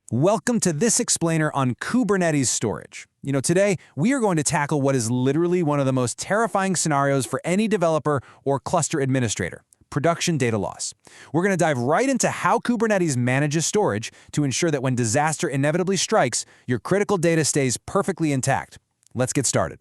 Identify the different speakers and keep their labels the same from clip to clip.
Speaker 1: Welcome to this explainer on Kubernetes storage. Today we are going to tackle what is literally one of the most terrifying scenarios for any developer or cluster administrator: production data loss. We're going to dive right into how Kubernetes manages storage to ensure that when disaster inevitably strikes, your critical data stays perfectly intact. Let's get started.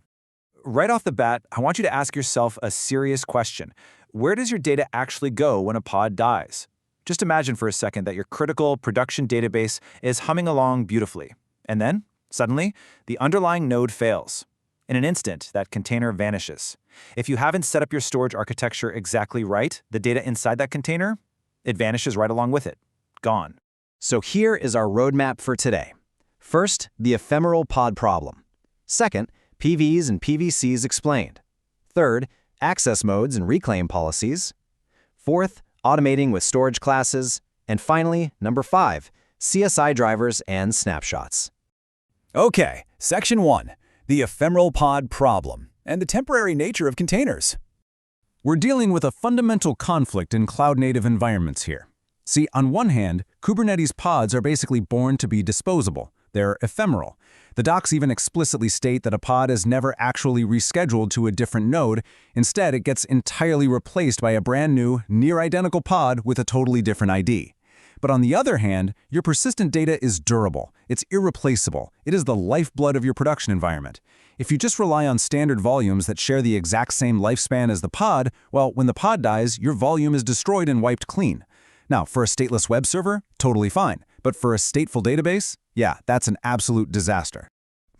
Speaker 1: Right off the bat, I want you to ask yourself a serious question. Where does your data actually go when a pod dies? Just imagine for a second that your critical production database is humming along beautifully. And then, suddenly, the underlying node fails. In an instant, that container vanishes. If you haven't set up your storage architecture exactly right, the data inside that container, it vanishes right along with it. Gone.
Speaker 2: So here is our roadmap for today. First, the ephemeral pod problem. Second, PVs and PVCs explained. Third, access modes and reclaim policies. Fourth, automating with storage classes. And finally, number 5, CSI drivers and snapshots.
Speaker 3: Okay, Section 1, the ephemeral pod problem and the temporary nature of containers.
Speaker 1: We're dealing with a fundamental conflict in cloud-native environments here. See, on one hand, Kubernetes pods are basically born to be disposable. They're ephemeral. The docs even explicitly state that a pod is never actually rescheduled to a different node. Instead, it gets entirely replaced by a brand new, near-identical pod with a totally different ID. But on the other hand, your persistent data is durable. It's irreplaceable. It is the lifeblood of your production environment. If you just rely on standard volumes that share the exact same lifespan as the pod, well, when the pod dies, your volume is destroyed and wiped clean. Now, for a stateless web server, totally fine. But for a stateful database, yeah, that's an absolute disaster.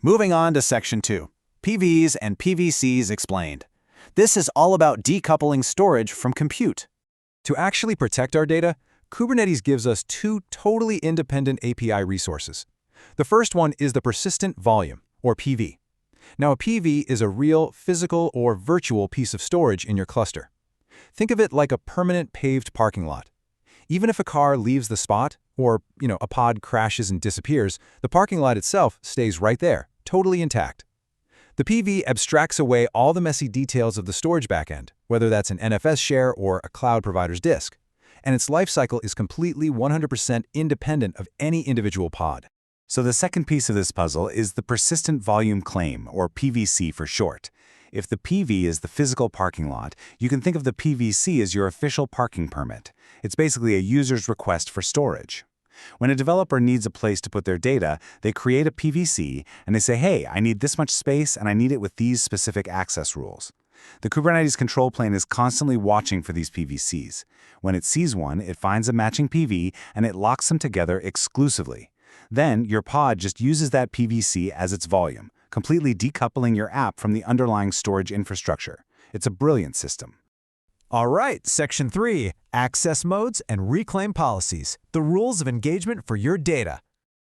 Speaker 2: Moving on to Section 2, PVs and PVCs explained. This is all about decoupling storage from compute.
Speaker 1: To actually protect our data, Kubernetes gives us 2 totally independent API resources. The first one is the PersistentVolume, or PV. Now, a PV is a real, physical, or virtual piece of storage in your cluster. Think of it like a permanent paved parking lot. Even if a car leaves the spot, or, a pod crashes and disappears, the parking lot itself stays right there, totally intact. The PV abstracts away all the messy details of the storage backend, whether that's an NFS share or a cloud provider's disk. And its lifecycle is completely 100% independent of any individual pod.
Speaker 4: So the second piece of this puzzle is the Persistent Volume Claim, or PVC for short. If the PV is the physical parking lot, you can think of the PVC as your official parking permit. It's basically a user's request for storage. When a developer needs a place to put their data, they create a PVC and they say, hey, I need this much space and I need it with these specific access rules. The Kubernetes control plane is constantly watching for these PVCs. When it sees one, it finds a matching PV and it locks them together exclusively. Then your pod just uses that PVC as its volume, completely decoupling your app from the underlying storage infrastructure. It's a brilliant system.
Speaker 3: All right, Section 3, access modes and reclaim policies, the rules of engagement for your data.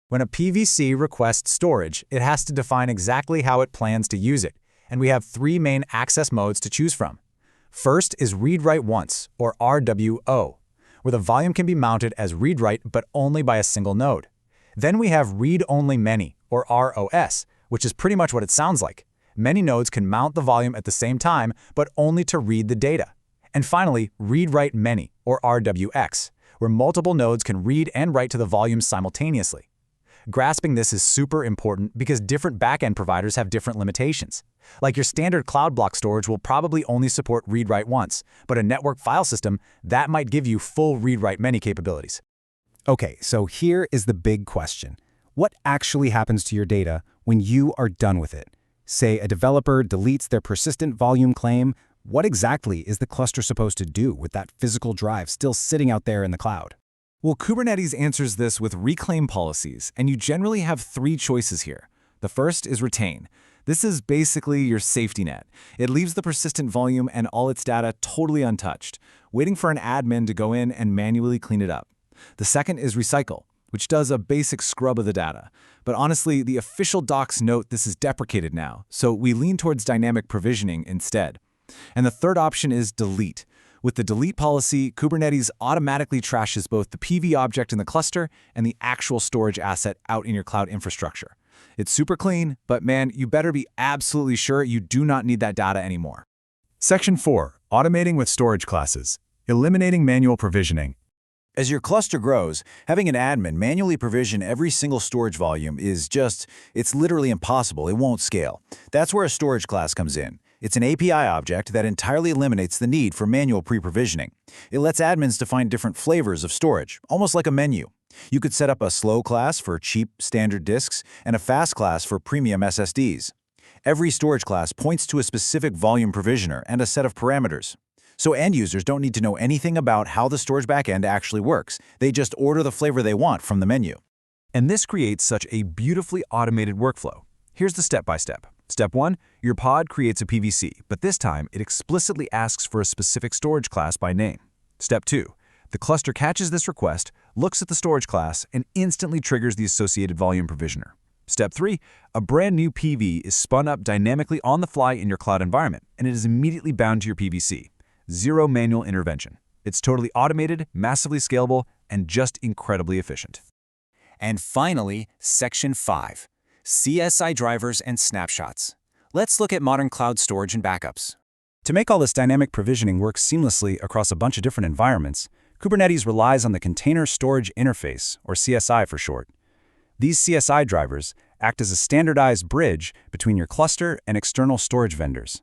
Speaker 3: When a PVC requests storage, it has to define exactly how it plans to use it, and we have 3 main access modes to choose from. First is ReadWriteOnce, or RWO, where the volume can be mounted as read-write but only by a single node. Then we have ReadOnlyMany, or ROS, which is pretty much what it sounds like. Many nodes can mount the volume at the same time, but only to read the data. And finally, ReadWriteMany, or RWX, where multiple nodes can read and write to the volume simultaneously. Grasping this is super important because different backend providers have different limitations. Like your standard cloud block storage will probably only support ReadWriteOnce, but a network file system, that might give you full ReadWriteMany capabilities.
Speaker 1: Okay, so here is the big question. What actually happens to your data when you are done with it? Say a developer deletes their persistent volume claim. What exactly is the cluster supposed to do with that physical drive still sitting out there in the cloud?
Speaker 3: Well, Kubernetes answers this with reclaim policies, and you generally have 3 choices here. The first is retain. This is basically your safety net. It leaves the persistent volume and all its data totally untouched, waiting for an admin to go in and manually clean it up. The second is recycle, which does a basic scrub of the data. But honestly, the official docs note this is deprecated now, so we lean towards dynamic provisioning instead. And the third option is delete. With the delete policy, Kubernetes automatically trashes both the PV object in the cluster and the actual storage asset out in your cloud infrastructure. It's super clean, but man, you better be absolutely sure you do not need that data anymore.
Speaker 5: Section 4, automating with storage classes, eliminating manual provisioning. As your cluster grows, having an admin manually provision every single storage volume it's literally impossible. It won't scale. That's where a storage class comes in. It's an API object that entirely eliminates the need for manual pre-provisioning. It lets admins define different flavors of storage, almost like a menu. You could set up a slow class for cheap standard disks and a fast class for premium SSDs. Every storage class points to a specific volume provisioner and a set of parameters. So end users don't need to know anything about how the storage backend actually works. They just order the flavor they want from the menu.
Speaker 1: And this creates such a beautifully automated workflow. Here's the step-by-step. Step 1, your pod creates a PVC, but this time it explicitly asks for a specific storage class by name. Step 2, the cluster catches this request, looks at the storage class, and instantly triggers the associated volume provisioner. Step 3, a brand new PV is spun up dynamically on the fly in your cloud environment, and it is immediately bound to your PVC. Zero manual intervention. It's totally automated, massively scalable, and just incredibly efficient.
Speaker 6: And finally, Section 5, CSI drivers and snapshots. Let's look at modern cloud storage and backups.
Speaker 4: To make all this dynamic provisioning work seamlessly across a bunch of different environments, Kubernetes relies on the Container Storage Interface, or CSI for short. These CSI drivers act as a standardized bridge between your cluster and external storage vendors.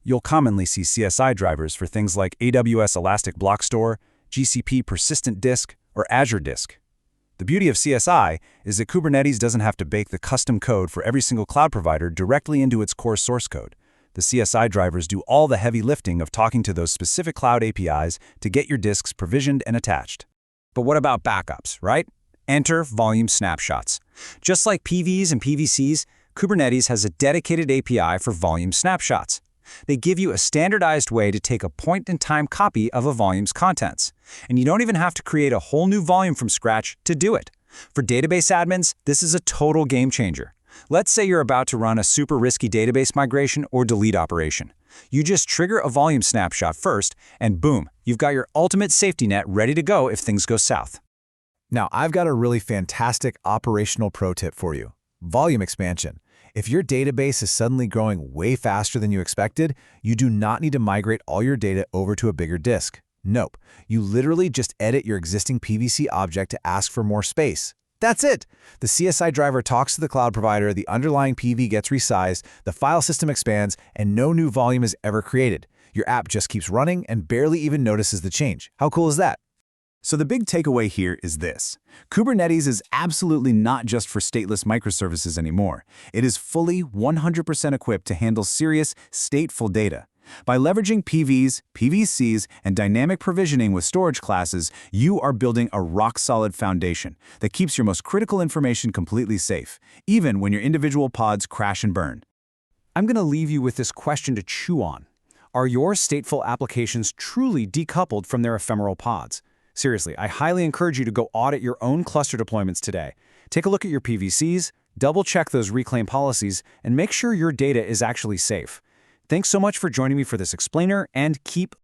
Speaker 4: You'll commonly see CSI drivers for things like AWS Elastic Block Store, GCP Persistent Disk, or Azure Disk. The beauty of CSI is that Kubernetes doesn't have to bake the custom code for every single cloud provider directly into its core source code. The CSI drivers do all the heavy lifting of talking to those specific cloud APIs to get your disks provisioned and attached.
Speaker 2: But what about backups, right? Enter volume snapshots. Just like PVs and PVCs, Kubernetes has a dedicated API for volume snapshots. They give you a standardized way to take a point-in-time copy of a volume's contents. And you don't even have to create a whole new volume from scratch to do it. For database admins, this is a total game changer. Let's say you're about to run a super risky database migration or delete operation. You just trigger a volume snapshot first, and boom, you've got your ultimate safety net ready to go if things go south.
Speaker 3: Now, I've got a really fantastic operational pro tip for you. Volume expansion. If your database is suddenly growing way faster than you expected, you do not need to migrate all your data over to a bigger disk. Nope. You literally just edit your existing PVC object to ask for more space. That's it! The CSI driver talks to the cloud provider, the underlying PV gets resized, the file system expands, and no new volume is ever created. Your app just keeps running and barely even notices the change. How cool is that?
Speaker 4: So the big takeaway here is this. Kubernetes is absolutely not just for stateless microservices anymore. It is fully 100% equipped to handle serious, stateful data. By leveraging PVs, PVCs, and dynamic provisioning with storage classes, you are building a rock-solid foundation that keeps your most critical information completely safe, even when your individual pods crash and burn.
Speaker 2: I'm going to leave you with this question to chew on. Are your stateful applications truly decoupled from their ephemeral pods? Seriously, I highly encourage you to go audit your own cluster deployments today. Take a look at your PVCs, double-check those reclaim policies, and make sure your data is actually safe. Thanks so much for joining me for this explainer, and keep